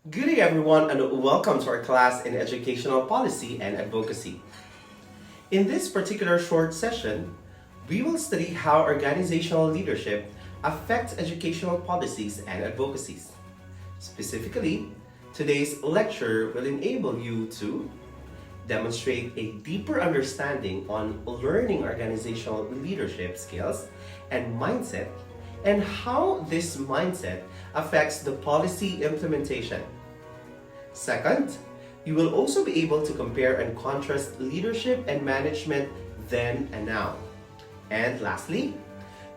Good day, everyone, and welcome to our class in Educational Policy and Advocacy. In this particular short session, we will study how organizational leadership affects educational policies and advocacies. Specifically, today's lecture will enable you to demonstrate a deeper understanding on learning organizational leadership skills and mindset, and how this mindset affects the policy implementation. Second, you will also be able to compare and contrast leadership and management then and now. And lastly,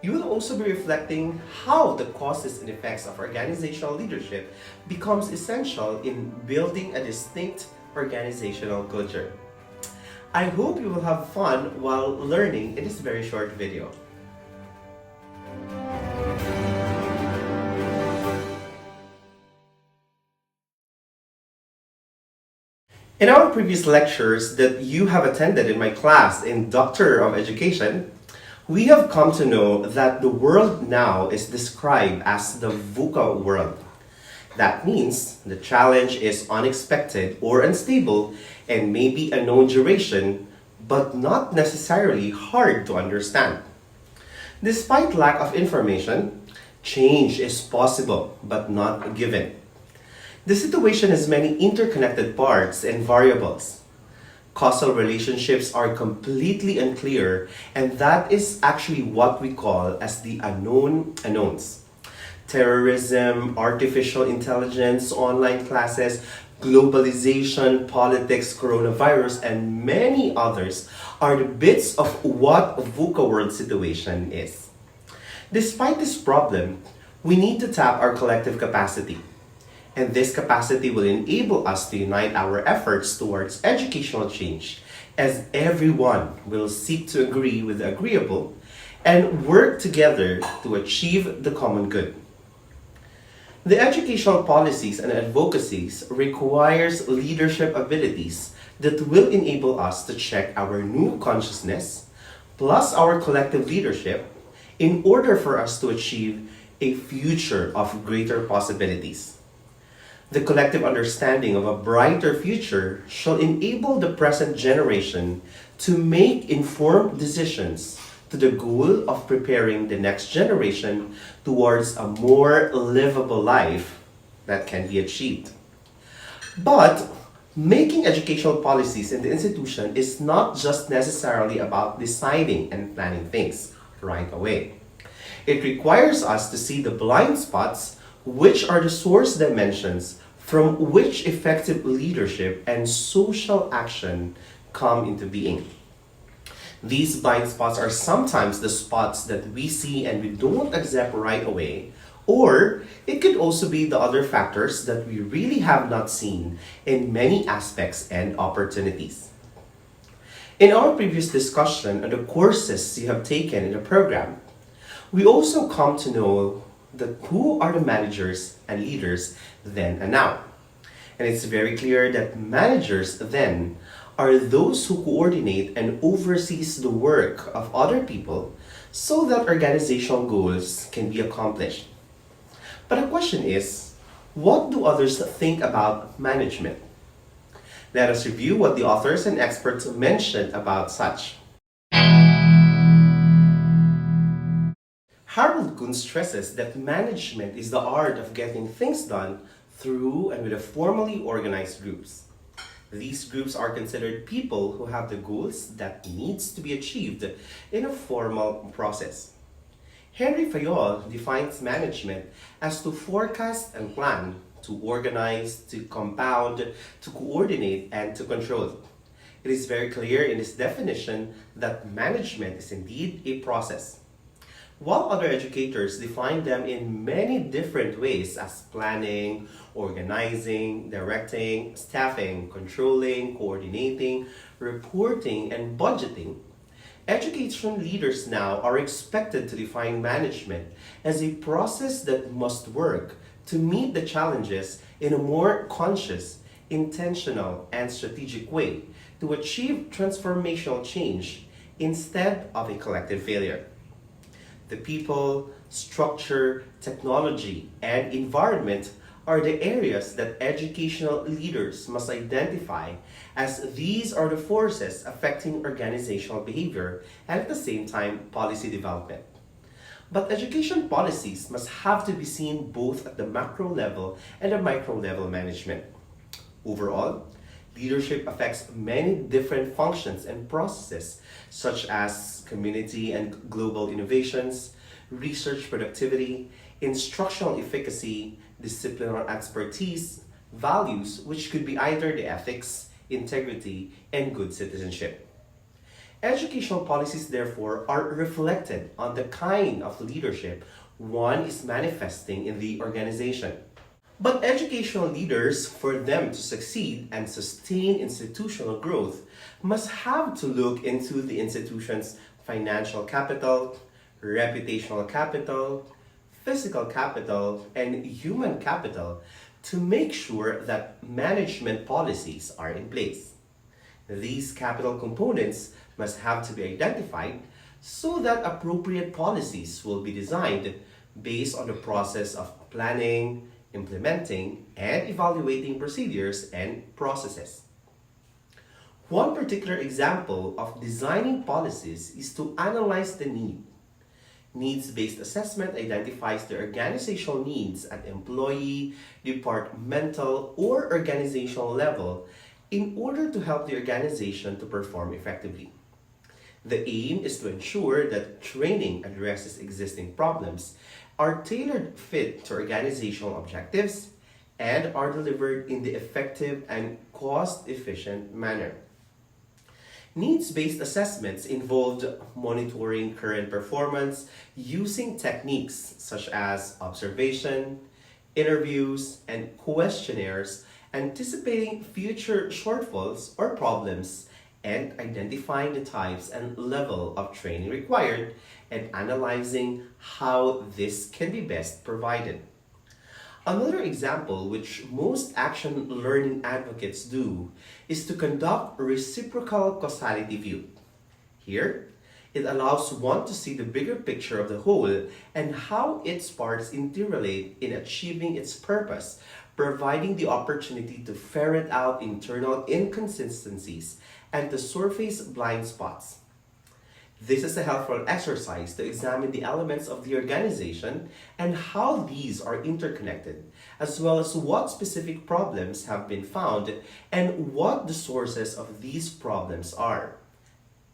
you will also be reflecting how the causes and effects of organizational leadership becomes essential in building a distinct organizational culture. I hope you will have fun while learning in this very short video. In our previous lectures that you have attended in my class in Doctor of Education, we have come to know that the world now is described as the VUCA world. That means the challenge is unexpected or unstable and may be a known duration, but not necessarily hard to understand. Despite lack of information, change is possible but not a given. The situation has many interconnected parts and variables. Causal relationships are completely unclear, and that is actually what we call as the unknown unknowns. Terrorism, artificial intelligence, online classes, globalization, politics, coronavirus, and many others are the bits of what VUCA world situation is. Despite this problem, we need to tap our collective capacity. And this capacity will enable us to unite our efforts towards educational change, as everyone will seek to agree with the agreeable and work together to achieve the common good. The educational policies and advocacies requires leadership abilities that will enable us to check our new consciousness plus our collective leadership in order for us to achieve a future of greater possibilities. The collective understanding of a brighter future shall enable the present generation to make informed decisions to the goal of preparing the next generation towards a more livable life that can be achieved. But making educational policies in the institution is not just necessarily about deciding and planning things right away. It requires us to see the blind spots, which are the source dimensions from which effective leadership and social action come into being. These blind spots are sometimes the spots that we see and we don't accept right away, or it could also be the other factors that we really have not seen in many aspects and opportunities. In our previous discussion on the courses you have taken in the program, we also come to know that who are the managers and leaders then and now. And it's very clear that managers then are those who coordinate and oversees the work of other people so that organizational goals can be accomplished. But the question is, what do others think about management? Let us review what the authors and experts mentioned about such. Harold Kuhn stresses that management is the art of getting things done through and with a formally organized groups. These groups are considered people who have the goals that needs to be achieved in a formal process. Henry Fayol defines management as to forecast and plan, to organize, to compound, to coordinate, and to control. It is very clear in this definition that management is indeed a process. While other educators define them in many different ways as planning, organizing, directing, staffing, controlling, coordinating, reporting, and budgeting, education leaders now are expected to define management as a process that must work to meet the challenges in a more conscious, intentional, and strategic way to achieve transformational change instead of a collective failure. The people, structure, technology, and environment are the areas that educational leaders must identify, as these are the forces affecting organizational behavior and at the same time policy development. But education policies must have to be seen both at the macro level and the micro level management. Overall, leadership affects many different functions and processes, such as community and global innovations, research productivity, instructional efficacy, disciplinary expertise, values, which could be either the ethics, integrity, and good citizenship. Educational policies, therefore, are reflected on the kind of leadership one is manifesting in the organization. But educational leaders, for them to succeed and sustain institutional growth, must have to look into the institution's financial capital, reputational capital, physical capital, and human capital to make sure that management policies are in place. These capital components must have to be identified so that appropriate policies will be designed based on the process of planning, implementing, and evaluating procedures and processes. One particular example of designing policies is to analyze the need. Needs-based assessment identifies the organizational needs at employee, departmental, or organizational level in order to help the organization to perform effectively. The aim is to ensure that training addresses existing problems, are tailored fit to organizational objectives, and are delivered in the effective and cost-efficient manner. Needs-based assessments involved monitoring current performance using techniques such as observation, interviews, and questionnaires, anticipating future shortfalls or problems, and identifying the types and level of training required, and analyzing how this can be best provided. Another example, which most action learning advocates do, is to conduct a reciprocal causality view. Here, it allows one to see the bigger picture of the whole and how its parts interrelate in achieving its purpose, providing the opportunity to ferret out internal inconsistencies and to surface blind spots. This is a helpful exercise to examine the elements of the organization and how these are interconnected, as well as what specific problems have been found and what the sources of these problems are.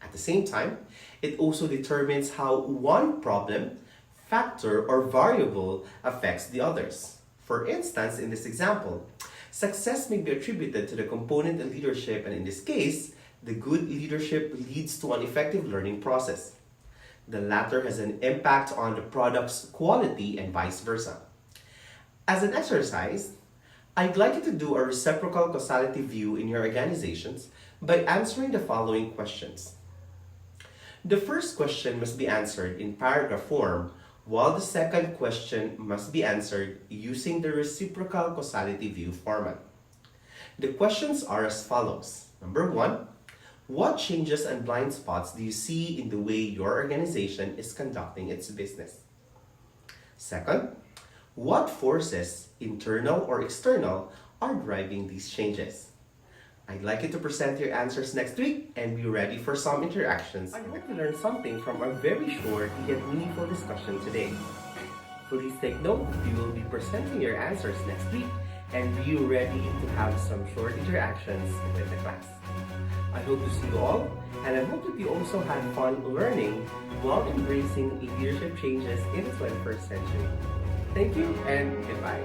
At the same time, it also determines how one problem, factor, or variable affects the others. For instance, in this example, success may be attributed to the component in leadership, and in this case, the good leadership leads to an effective learning process. The latter has an impact on the product's quality and vice versa. As an exercise, I'd like you to do a reciprocal causality view in your organizations by answering the following questions. The first question must be answered in paragraph form, while the second question must be answered using the reciprocal causality view format. The questions are as follows. Number 1, what changes and blind spots do you see in the way your organization is conducting its business? Second, what forces, internal or external, are driving these changes? I'd like you to present your answers next week and be ready for some interactions. I hope you learned something from our very short yet meaningful discussion today. Please take note, we will be presenting your answers next week and be ready to have some short interactions with the class. I hope to see you all, and I hope that you also had fun learning while embracing leadership changes in the 21st century. Thank you and goodbye.